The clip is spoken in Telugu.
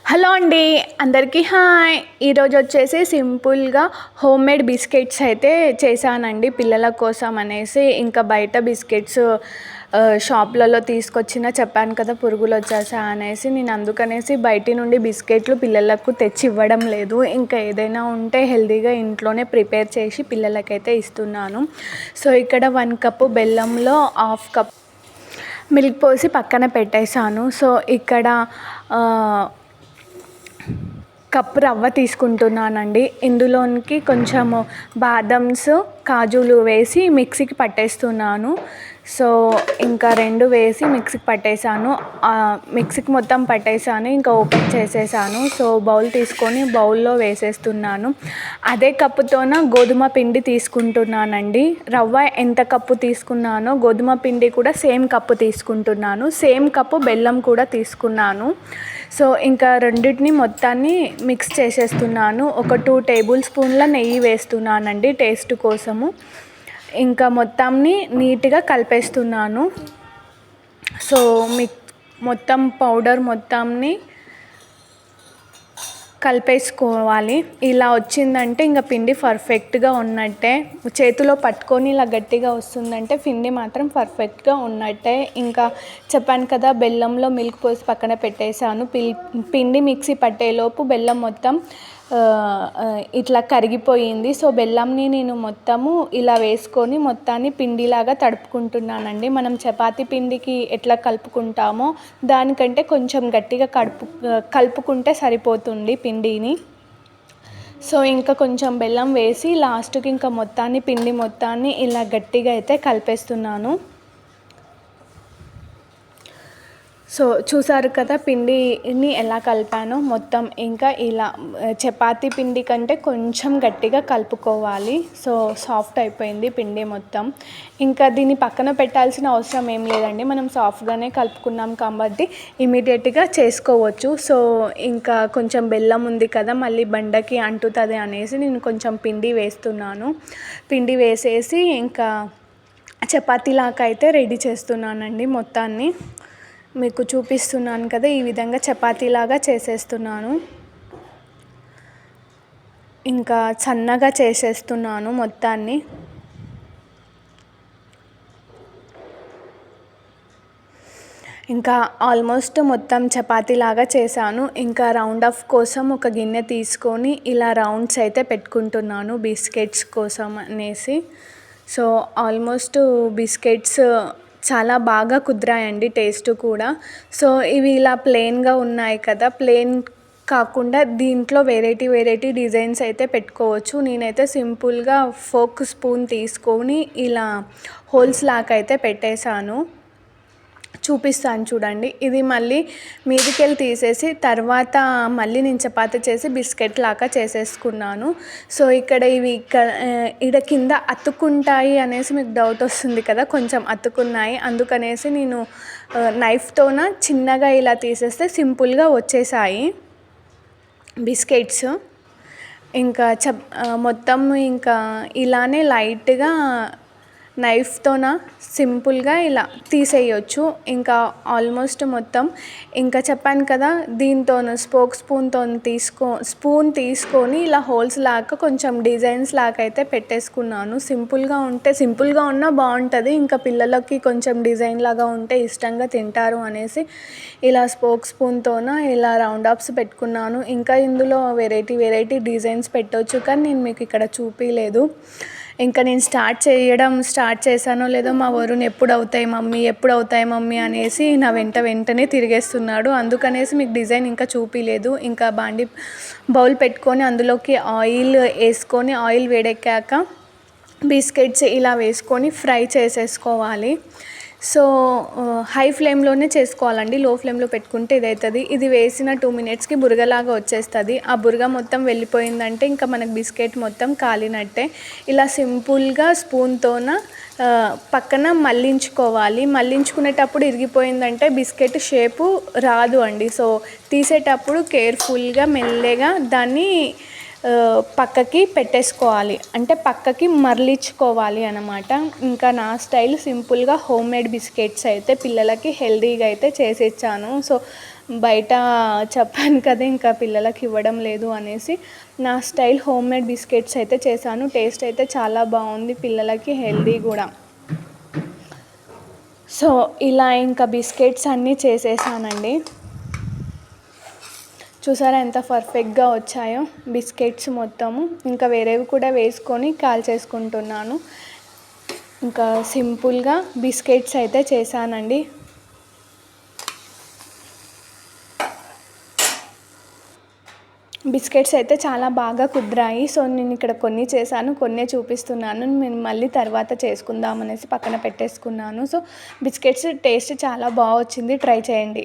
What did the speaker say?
హలో అండి, అందరికీ హాయ్. ఈరోజు వచ్చేసి సింపుల్గా హోమ్మేడ్ బిస్కెట్స్ అయితే చేశానండి పిల్లల కోసం అనేసి. ఇంకా బయట బిస్కెట్స్ షాప్లలో తీసుకొచ్చిన చెప్పాను కదా పురుగులు వచ్చేసా అనేసి, నేను అందుకనేసి బయట నుండి బిస్కెట్లు పిల్లలకు తెచ్చి ఇవ్వడం లేదు. ఇంకా ఏదైనా ఉంటే హెల్తీగా ఇంట్లోనే ప్రిపేర్ చేసి పిల్లలకైతే ఇస్తున్నాను. సో ఇక్కడ 1 కప్పు బెల్లంలో 1/2 కప్ మిల్క్ పోసి పక్కన పెట్టేశాను. సో ఇక్కడ కప్పు రవ్వ తీసుకుంటున్నానండి. ఇందులోనికి కొంచెము బాదమ్స్, కాజులు వేసి మిక్సీకి పట్టేస్తున్నాను. సో ఇంకా 2 వేసి మిక్సీకి పట్టేశాను. మిక్సీకి మొత్తం పట్టేశాను. ఇంకా ఓపెన్ చేసేసాను. సో బౌల్ తీసుకొని బౌల్లో వేసేస్తున్నాను. అదే కప్పుతోన గోధుమ పిండి తీసుకుంటున్నానండి. రవ్వ ఎంత కప్పు తీసుకున్నానో గోధుమ పిండి కూడా సేమ్ కప్పు తీసుకుంటున్నాను. సేమ్ కప్పు బెల్లం కూడా తీసుకున్నాను. సో ఇంకా రెండింటిని మొత్తాన్ని మిక్స్ చేసేస్తున్నాను. ఒక 2 టేబుల్ స్పూన్ల నెయ్యి వేస్తున్నానండి టేస్ట్ కోసము. ఇంకా మొత్తాన్ని నీట్గా కలిపేస్తున్నాను. సో మొత్తం పౌడర్ మొత్తాన్ని కలిపేసుకోవాలి. ఇలా వచ్చిందంటే ఇంకా పిండి పర్ఫెక్ట్గా ఉన్నట్టే. చేతిలో పట్టుకొని ఇలా గట్టిగా వస్తుందంటే పిండి మాత్రం పర్ఫెక్ట్గా ఉన్నట్టే. ఇంకా చెప్పాను కదా బెల్లంలో మిల్క్ పోసి పక్కన పెట్టేశాను. పిండి మిక్సీ పట్టేలోపు బెల్లం మొత్తం ఇట్లా కరిగిపోయింది. సో బెల్లంని నేను మొత్తము ఇలా వేసుకొని మొత్తాన్ని పిండిలాగా తడుపుకుంటున్నానండి. మనం చపాతీ పిండికి ఎట్లా కలుపుకుంటామో దానికంటే కొంచెం గట్టిగా కలుపుకుంటే సరిపోతుంది పిండిని. సో ఇంకా కొంచెం బెల్లం వేసి లాస్ట్కి ఇంకా పిండి మొత్తాన్ని ఇలా గట్టిగా అయితే కలిపేస్తున్నాను. సో చూసారు కదా పిండిని ఎలా కలిపానో మొత్తం. ఇంకా ఇలా చపాతీ పిండి కంటే కొంచెం గట్టిగా కలుపుకోవాలి. సో సాఫ్ట్ అయిపోయింది పిండి మొత్తం. ఇంకా దీన్ని పక్కన పెట్టాల్సిన అవసరం ఏం లేదండి. మనం సాఫ్ట్గానే కలుపుకున్నాం కాబట్టి ఇమీడియట్గా చేసుకోవచ్చు. సో ఇంకా కొంచెం బెల్లం ఉంది కదా మళ్ళీ బండకి అంటుతుంది అనేసి నేను కొంచెం పిండి వేస్తున్నాను. పిండి వేసేసి ఇంకా చపాతీలాగా అయితే రెడీ చేస్తున్నానండి. మొత్తాన్ని మీకు చూపిస్తున్నాను కదా, ఈ విధంగా చపాతీలాగా చేసేస్తున్నాను. ఇంకా సన్నగా చేసేస్తున్నాను మొత్తాన్ని. ఇంకా ఆల్మోస్ట్ మొత్తం చపాతీలాగా చేశాను. ఇంకా రౌండ్ ఆఫ్ కోసం ఒక గిన్నె తీసుకొని ఇలా రౌండ్స్ అయితే పెట్టుకుంటున్నాను బిస్కెట్స్ కోసం అనేసి. సో ఆల్మోస్ట్ బిస్కెట్స్ చాలా బాగా కుదిరాయండి, టేస్ట్ కూడా. సో ఇవి ఇలా ప్లెయిన్గా ఉన్నాయి కదా, ప్లెయిన్ కాకుండా దీంట్లో వెరైటీ డిజైన్స్ అయితే పెట్టుకోవచ్చు. నేనైతే సింపుల్గా ఫోర్క్ స్పూన్ తీసుకొని ఇలా హోల్స్ లాగా అయితే పెట్టేశాను. చూపిస్తాను చూడండి. ఇది మళ్ళీ మీదికెళ్ళి తీసేసి తర్వాత మళ్ళీ నేను చపాతీ చేసి బిస్కెట్ లాగా చేసేసుకున్నాను. సో ఇక్కడ ఇవి ఇక్కడ కింద అతుక్కుంటాయి అనేసి మీకు డౌట్ వస్తుంది కదా, కొంచెం అతుక్కున్నాయి. అందుకనేసి నేను నైఫ్తోన చిన్నగా ఇలా తీసేస్తే సింపుల్గా వచ్చేసాయి బిస్కెట్స్. ఇంకా మొత్తం ఇంకా ఇలానే లైట్గా నైఫ్తోన సింపుల్గా ఇలా తీసేయచ్చు. ఇంకా ఆల్మోస్ట్ మొత్తం ఇంకా చెప్పాను కదా దీంతో స్పూన్ తీసుకొని ఇలా హోల్స్ లాగా కొంచెం డిజైన్స్ లాగా అయితే పెట్టేసుకున్నాను. సింపుల్గా ఉన్నా బాగుంటుంది. ఇంకా పిల్లలకి కొంచెం డిజైన్ లాగా ఉంటే ఇష్టంగా తింటారు అనేసి ఇలా స్పూన్తోన ఇలా రౌండ్ ఆఫ్స్ పెట్టుకున్నాను. ఇంకా ఇందులో వెరైటీ డిజైన్స్ పెట్టవచ్చు, కానీ నేను మీకు ఇక్కడ చూపించలేదు. ఇంకా నేను స్టార్ట్ చేశానో లేదో మా వరుణ్ ఎప్పుడు అవుతాయి మమ్మీ అనేసి నా వెంటనే తిరిగేస్తున్నాడు. అందుకనేసి మీకు డిజైన్ ఇంకా చూపించలేదు. ఇంకా బౌల్ పెట్టుకొని అందులోకి ఆయిల్ వేసుకొని, ఆయిల్ వేడెక్కాక బిస్కెట్స్ ఇలా వేసుకొని ఫ్రై చేసేసుకోవాలి. సో హై ఫ్లేమ్లోనే చేసుకోవాలండి, లో ఫ్లేమ్లో పెట్టుకుంటే ఇదవుతుంది. ఇది వేసిన 2 మినిట్స్కి బురగలాగా వచ్చేస్తుంది. ఆ బురగ మొత్తం వెళ్ళిపోయిందంటే ఇంకా మనకు బిస్కెట్ మొత్తం కాలినట్టే. ఇలా సింపుల్గా స్పూన్తోన పక్కన మళ్ళించుకునేటప్పుడు ఇరిగిపోయిందంటే బిస్కెట్ షేపు రాదు అండి. సో తీసేటప్పుడు కేర్ఫుల్గా మెల్లగా దాన్ని పక్కకి పెట్టేసుకోవాలి, అంటే పక్కకి మరలించుకోవాలి అన్నమాట. ఇంకా నా స్టైల్ సింపుల్గా హోమ్మేడ్ బిస్కెట్స్ అయితే పిల్లలకి హెల్తీగా అయితే చేసి ఇచ్చాను. సో బయట చెప్పాను కదా ఇంకా పిల్లలకి ఇవ్వడం లేదు అనేసి నా స్టైల్ హోమ్ మేడ్ బిస్కెట్స్ అయితే చేశాను. టేస్ట్ అయితే చాలా బాగుంది, పిల్లలకి హెల్దీ కూడా. సో ఇలా ఇంకా బిస్కెట్స్ అన్నీ చేసేసానండి. చూసారా ఎంత పర్ఫెక్ట్గా వచ్చాయో బిస్కెట్స్ మొత్తము. ఇంకా వేరేవి కూడా వేసుకొని కాల్చేసుకుంటున్నాను. ఇంకా సింపుల్గా బిస్కెట్స్ అయితే చేశానండి. బిస్కెట్స్ అయితే చాలా బాగా కుదిరాయి. సో నేను ఇక్కడ కొన్ని చేశాను, కొన్ని చూపిస్తున్నాను. నేను మళ్ళీ తర్వాత చేసుకుందాం అనేసి పక్కన పెట్టేసుకున్నాను. సో బిస్కెట్స్ టేస్ట్ చాలా బాగా వచ్చింది, ట్రై చేయండి.